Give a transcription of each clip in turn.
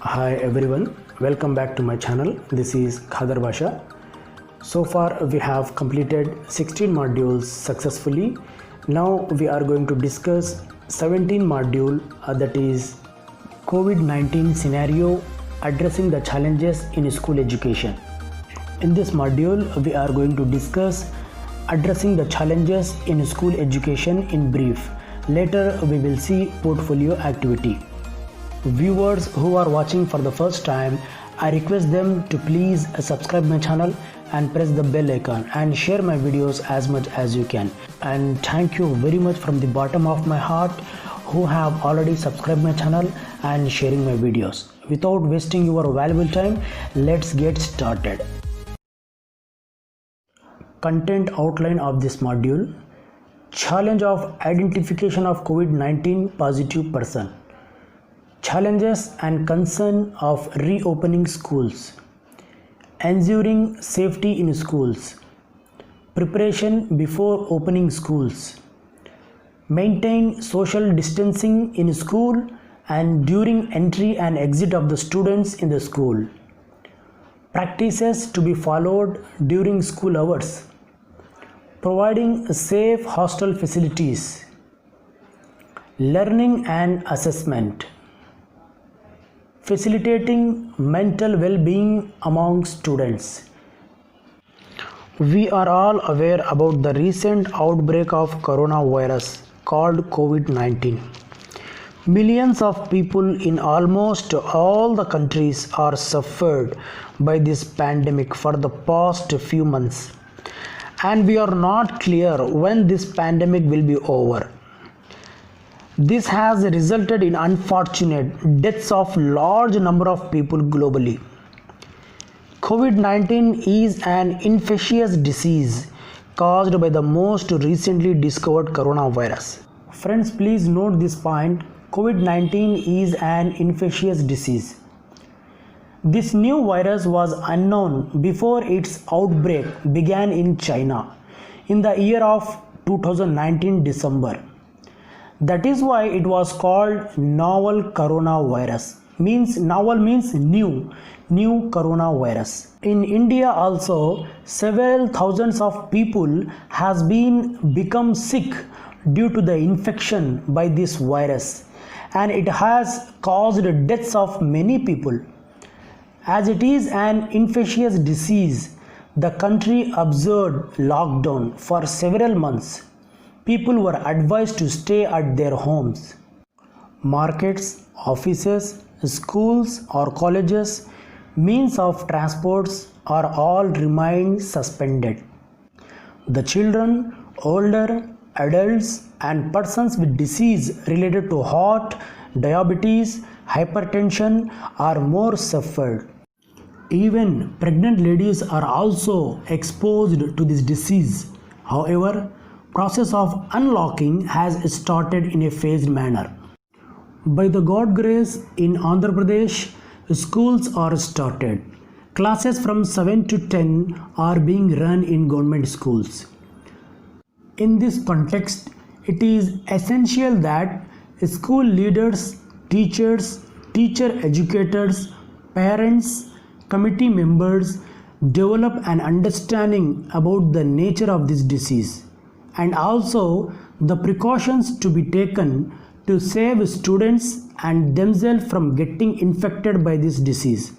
Hi everyone, welcome back to my channel. This is Khadar Basha. So far we have completed 16 modules successfully. Now we are going to discuss 17 module that is COVID-19 scenario addressing the challenges in school education. In this module we are going to discuss addressing the challenges in school education in brief. Later we will see portfolio activity. Viewers who are watching for the first time, I request them to please subscribe my channel and press the bell icon and share my videos as much as you can. And thank you very much from the bottom of my heart who have already subscribed my channel and sharing my videos. Without wasting your valuable time, let's get started. Content outline of this module: challenge of identification of COVID-19 positive person, challenges and concern of reopening schools, ensuring safety in schools, preparation before opening schools, maintain social distancing in school and during entry and exit of the students in the school, practices to be followed during school hours, providing safe hostel facilities, learning and assessment, facilitating mental well-being among students. We are all aware about the recent outbreak of coronavirus called COVID-19. Millions of people in almost all the countries are suffered by this pandemic for the past few months, and we are not clear when this pandemic will be over. This has resulted in unfortunate deaths of large number of people globally. COVID-19 is an infectious disease caused by the most recently discovered coronavirus. Friends, please note this point. COVID-19 is an infectious disease. This new virus was unknown before its outbreak began in China in the year of 2019 December. That is why it was called novel coronavirus. Novel means new coronavirus. In India also, several thousands of people has become sick due to the infection by this virus, and it has caused deaths of many people. As it is an infectious disease, the country observed lockdown for several months. People were advised to stay at their homes. Markets, offices, schools or colleges, means of transports are all remained suspended. The children, older, adults and persons with disease related to heart, diabetes, hypertension are more suffered. Even pregnant ladies are also exposed to this disease. However, process of unlocking has started in a phased manner. By the God grace, in Andhra Pradesh, schools are started. Classes from 7 to 10 are being run in government schools. In this context, it is essential that school leaders, teachers, teacher educators, parents, committee members develop an understanding about the nature of this disease and also the precautions to be taken to save students and themselves from getting infected by this disease.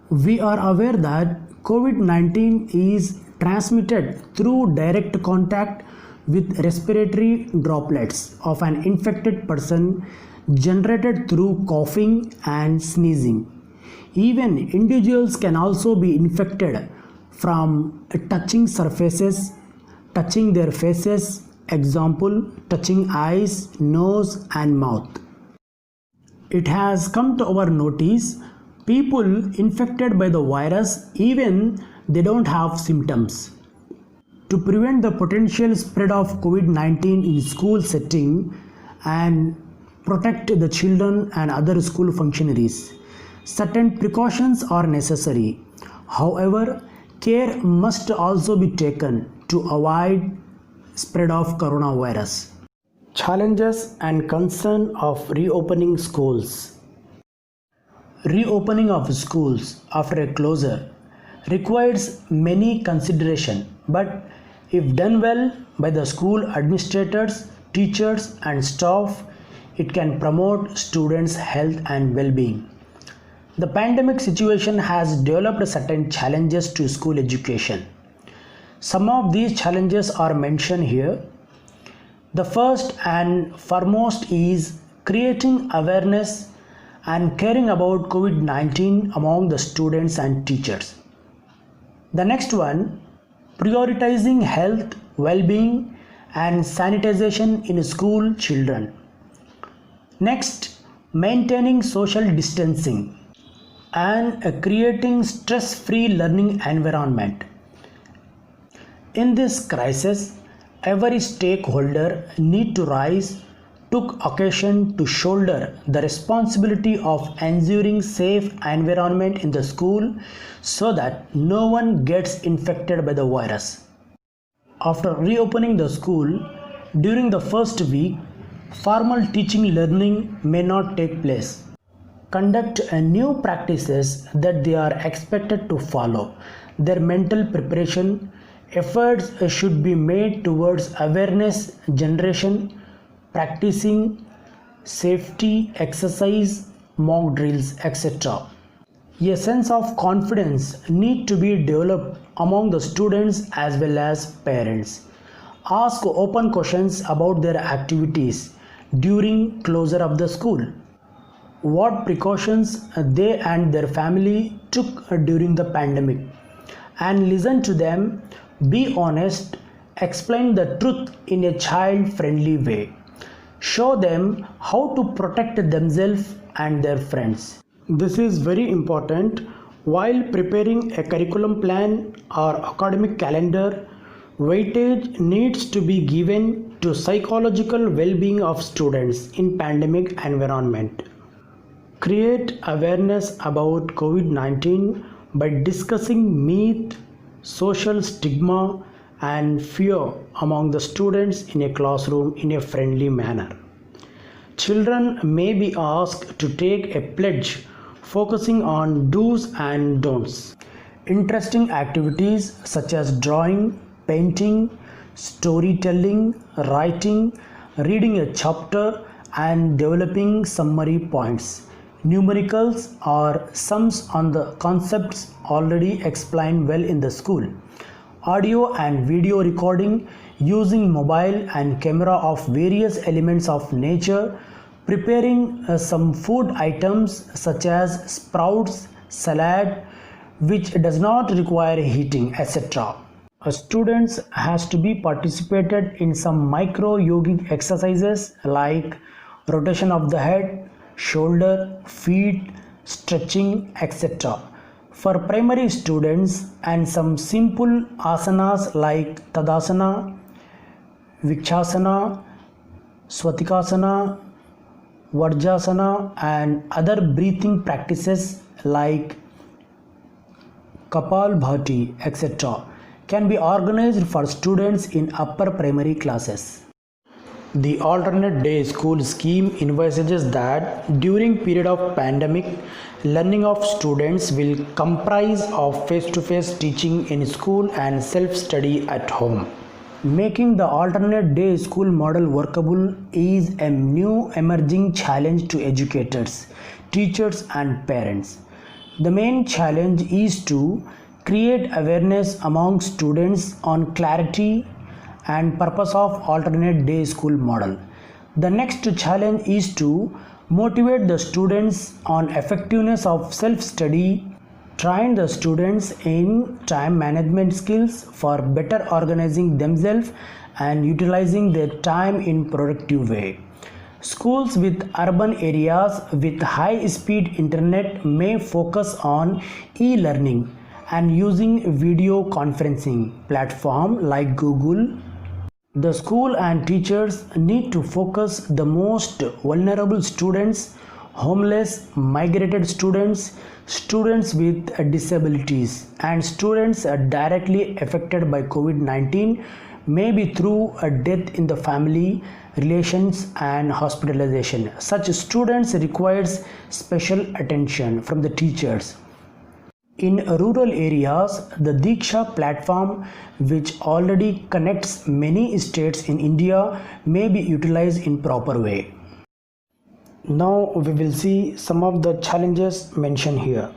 We are aware that COVID-19 is transmitted through direct contact with respiratory droplets of an infected person generated through coughing and sneezing. Even individuals can also be infected from touching surfaces, touching their faces, example, touching eyes, nose and mouth. It has come to our notice, people infected by the virus even they don't have symptoms. To prevent the potential spread of COVID-19 in school setting and protect the children and other school functionaries, certain precautions are necessary. However, care must also be taken to avoid spread of coronavirus. Challenges and concern of reopening schools. Reopening of schools after a closure requires many consideration, but if done well by the school administrators, teachers and staff, it can promote students' health and well-being. The pandemic situation has developed certain challenges to school education. Some of these challenges are mentioned here. The first and foremost is creating awareness and caring about COVID-19 among the students and teachers. The next one, prioritizing health, well-being and sanitization in school children. Next, maintaining social distancing and creating stress-free learning environment. In this crisis, every stakeholder need to rise, took occasion to shoulder the responsibility of ensuring safe environment in the school so that no one gets infected by the virus. After reopening the school, during the first week, formal teaching learning may not take place. Conduct new practices that they are expected to follow. Their mental preparation efforts should be made towards awareness generation, practicing safety exercise, mock drills, etc. A sense of confidence need to be developed among the students as well as parents. Ask open questions about their activities during closure of the school. What precautions they and their family took during the pandemic, and listen to them. Be honest, explain the truth in a child-friendly way. Show them how to protect themselves and their friends. This is very important. While preparing a curriculum plan or academic calendar, weightage needs to be given to psychological well-being of students in pandemic environment. Create awareness about COVID-19 by discussing myth, social stigma and fear among the students in a classroom in a friendly manner. Children may be asked to take a pledge focusing on do's and don'ts. Interesting activities such as drawing, painting, storytelling, writing, reading a chapter and developing summary points. Numericals or sums on the concepts already explained well in the school. Audio and video recording using mobile and camera of various elements of nature. Preparing some food items such as sprouts, salad, which does not require heating, etc. Students has to be participated in some micro yogic exercises like rotation of the head, shoulder, feet, stretching, etc. For primary students, and some simple asanas like Tadasana, Vikshasana, Swatikasana, Vajrasana and other breathing practices like Kapalbhati, etc. can be organized for students in upper primary classes. The alternate day school scheme envisages that during period of pandemic, learning of students will comprise of face-to-face teaching in school and self-study at home. Making the alternate day school model workable is a new emerging challenge to educators, teachers and parents. The main challenge is to create awareness among students on clarity and purpose of alternate day school model. The next challenge is to motivate the students on effectiveness of self-study, train the students in time management skills for better organizing themselves and utilizing their time in productive way. Schools with urban areas with high-speed internet may focus on e-learning and using video conferencing platform like Google. The school and teachers need to focus the most vulnerable students, homeless, migrated students, students with disabilities and students directly affected by COVID-19 maybe through a death in the family, relations and hospitalization. Such students requires special attention from the teachers. In rural areas, the Diksha platform, which already connects many states in India, may be utilized in proper way. Now we will see some of the challenges mentioned here.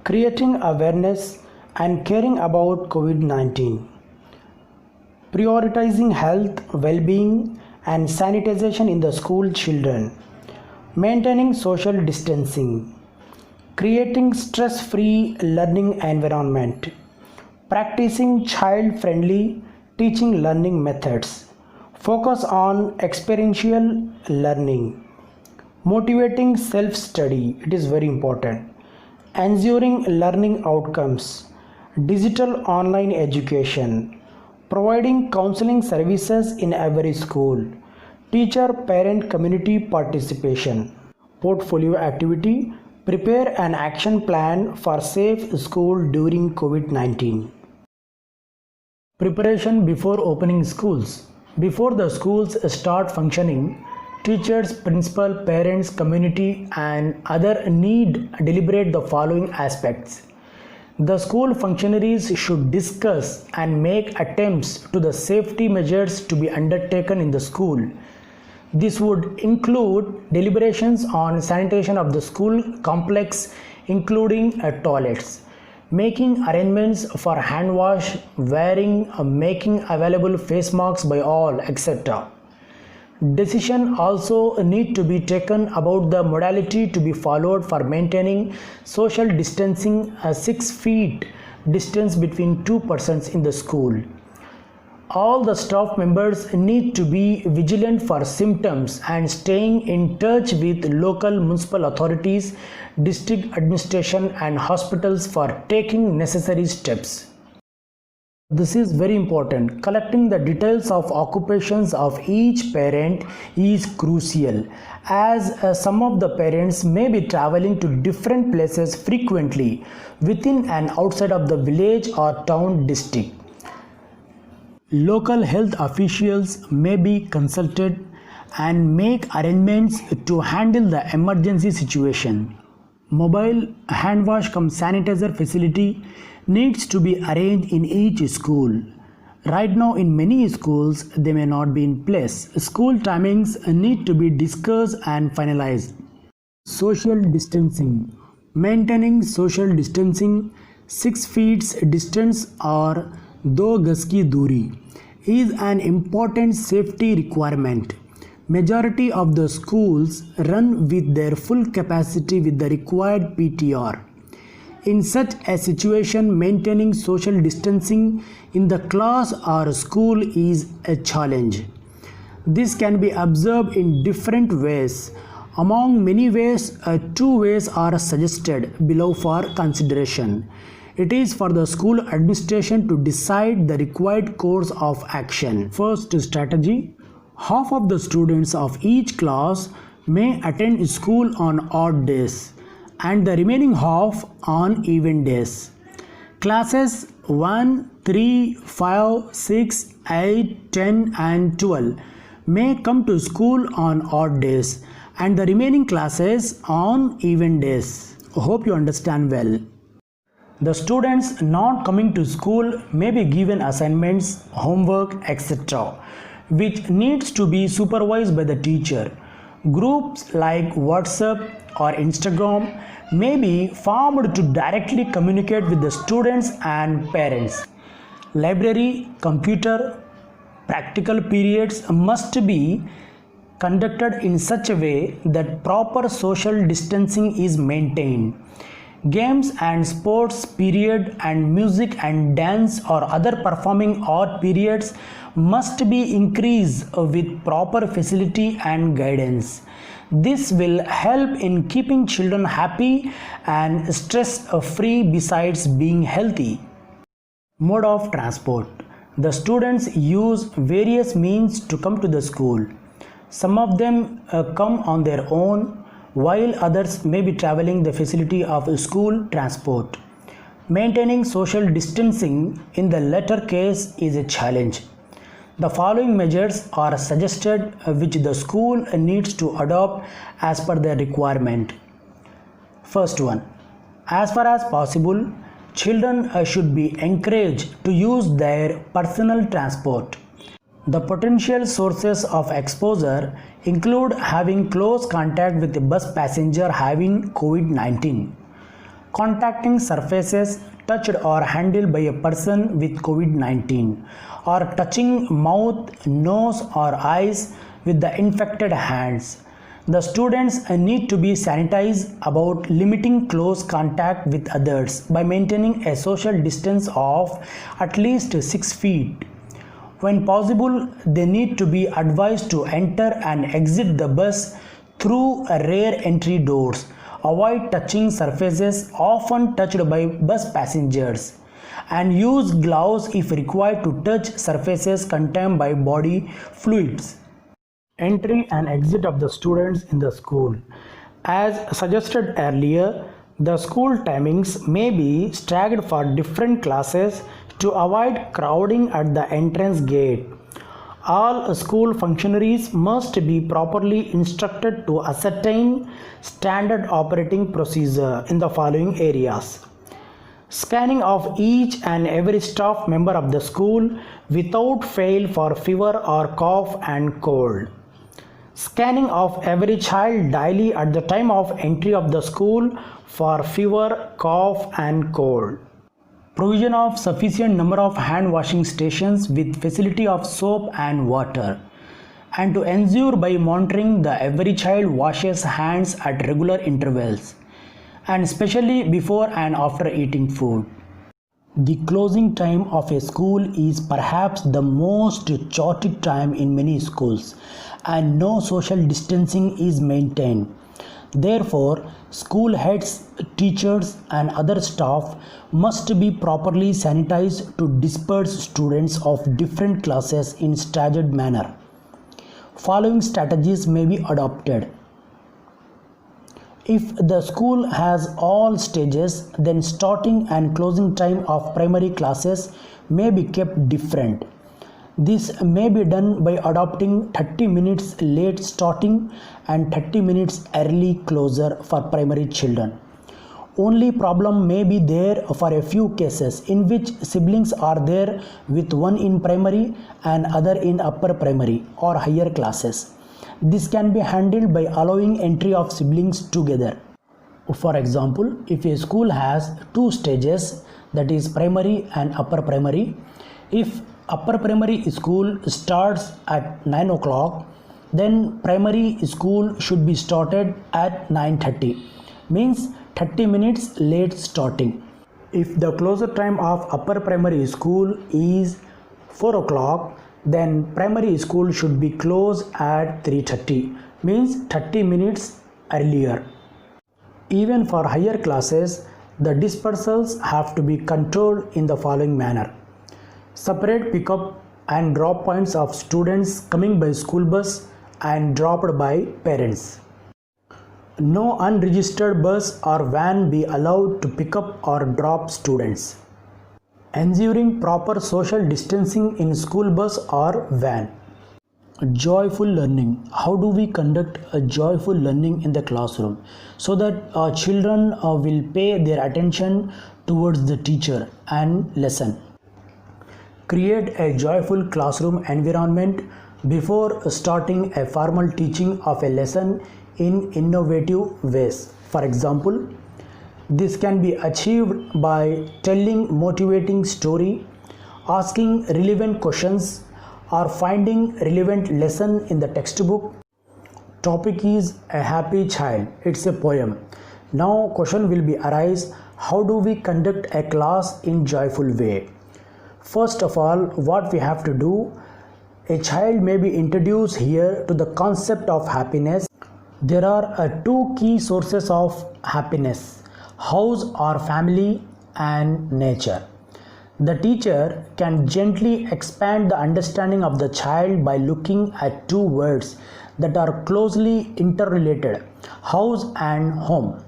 Creating awareness and caring about COVID-19. Prioritizing health, well-being and sanitization in the school children. Maintaining social distancing. Creating stress-free learning environment. Practicing child-friendly teaching learning methods. Focus on experiential learning. Motivating self-study, it is very important. Ensuring learning outcomes. Digital online education. Providing counseling services in every school. Teacher-parent community participation. Portfolio activity. Prepare an action plan for safe school during COVID-19. Preparation before opening schools. Before the schools start functioning, teachers, principal, parents, community and other need deliberate the following aspects. The school functionaries should discuss and make attempts to the safety measures to be undertaken in the school. This would include deliberations on sanitation of the school complex, including toilets, making arrangements for hand wash, wearing, making available face masks by all, etc. Decision also need to be taken about the modality to be followed for maintaining social distancing, 6 feet distance between two persons in the school. All the staff members need to be vigilant for symptoms and staying in touch with local municipal authorities, district administration and hospitals for taking necessary steps. This is very important. Collecting the details of occupations of each parent is crucial, as some of the parents may be traveling to different places frequently within and outside of the village or town district. Local health officials may be consulted and make arrangements to handle the emergency situation. Mobile hand wash cum sanitizer facility needs to be arranged in each school. Right now in many schools they may not be in place. School timings need to be discussed and finalized. Social distancing. Maintaining social distancing 6 feet distance or 2 गज की दूरी is an important safety requirement. Majority of the schools run with their full capacity with the required PTR. In such a situation, maintaining social distancing in the class or school is a challenge. This can be observed in different ways. Among many ways, 2 ways are suggested below for consideration. It is for the school administration to decide the required course of action. First strategy, half of the students of each class may attend school on odd days and the remaining half on even days. Classes 1, 3, 5, 6, 8, 10 and 12 may come to school on odd days and the remaining classes on even days. Hope you understand well. The students not coming to school may be given assignments, homework, etc., which needs to be supervised by the teacher. Groups like WhatsApp or Instagram may be formed to directly communicate with the students and parents. Library, computer, practical periods must be conducted in such a way that proper social distancing is maintained. Games and sports period and music and dance or other performing art periods must be increased with proper facility and guidance. This will help in keeping children happy and stress free besides being healthy. Mode of transport. The students use various means to come to the school. Some of them come on their own, while others may be traveling the facility of school transport. Maintaining social distancing in the latter case is a challenge. The following measures are suggested which the school needs to adopt as per their requirement. First one, as far as possible, children should be encouraged to use their personal transport. The potential sources of exposure include having close contact with a bus passenger having COVID-19, contacting surfaces touched or handled by a person with COVID-19, or touching mouth, nose or eyes with the infected hands. The students need to be sanitized about limiting close contact with others by maintaining a social distance of at least 6 feet. When possible, they need to be advised to enter and exit the bus through rear entry doors. Avoid touching surfaces often touched by bus passengers, and use gloves if required to touch surfaces contained by body fluids. Entry and exit of the students in the school. As suggested earlier, the school timings may be staggered for different classes to avoid crowding at the entrance gate. All school functionaries must be properly instructed to ascertain standard operating procedure in the following areas. Scanning of each and every staff member of the school without fail for fever or cough and cold. Scanning of every child daily at the time of entry of the school for fever, cough and cold. Provision of sufficient number of hand washing stations with facility of soap and water, and to ensure by monitoring that every child washes hands at regular intervals, and especially before and after eating food. The closing time of a school is perhaps the most chaotic time in many schools, and no social distancing is maintained. Therefore, school heads, teachers and other staff must be properly sanitized to disperse students of different classes in staggered manner. Following strategies may be adopted. If the school has all stages, then starting and closing time of primary classes may be kept different. This may be done by adopting 30 minutes late starting and 30 minutes early closure for primary children. Only problem may be there for a few cases in which siblings are there with one in primary and other in upper primary or higher classes. This can be handled by allowing entry of siblings together. For example, if a school has two stages, that is primary and upper primary, if upper primary school starts at 9 o'clock, then primary school should be started at 9:30, means 30 minutes late starting. If the closure time of upper primary school is 4 o'clock, then primary school should be closed at 3:30, means 30 minutes earlier. Even for higher classes, the dispersals have to be controlled in the following manner. Separate pickup and drop points of students coming by school bus and dropped by parents. No unregistered bus or van be allowed to pick up or drop students. Ensuring proper social distancing in school bus or van. Joyful learning. How do we conduct a joyful learning in the classroom so that our children will pay their attention towards the teacher and lesson? Create a joyful classroom environment before starting a formal teaching of a lesson in innovative ways. For example, this can be achieved by telling motivating story, asking relevant questions, or finding relevant lesson in the textbook. Topic is a happy child. It's a poem. Now question will be arise, how do we conduct a class in joyful way? First of all, what we have to do, a child may be introduced here to the concept of happiness. There are two key sources of happiness, house or family and nature. The teacher can gently expand the understanding of the child by looking at two words that are closely interrelated, house and home.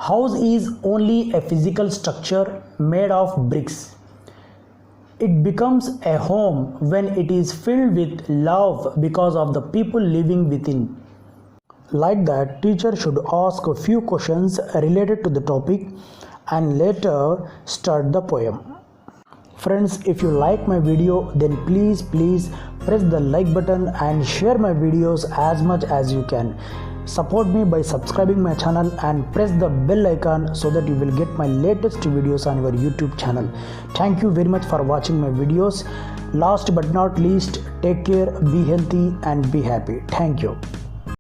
House is only a physical structure made of bricks. It becomes a home when it is filled with love because of the people living within. Like that, teacher should ask a few questions related to the topic and later start the poem. Friends, if you like my video, then please press the like button and share my videos as much as you can. Support me by subscribing my channel and press the bell icon so that you will get my latest videos on your YouTube channel. Thank you very much for watching my videos. Last but not least, take care, be healthy and be happy. Thank you.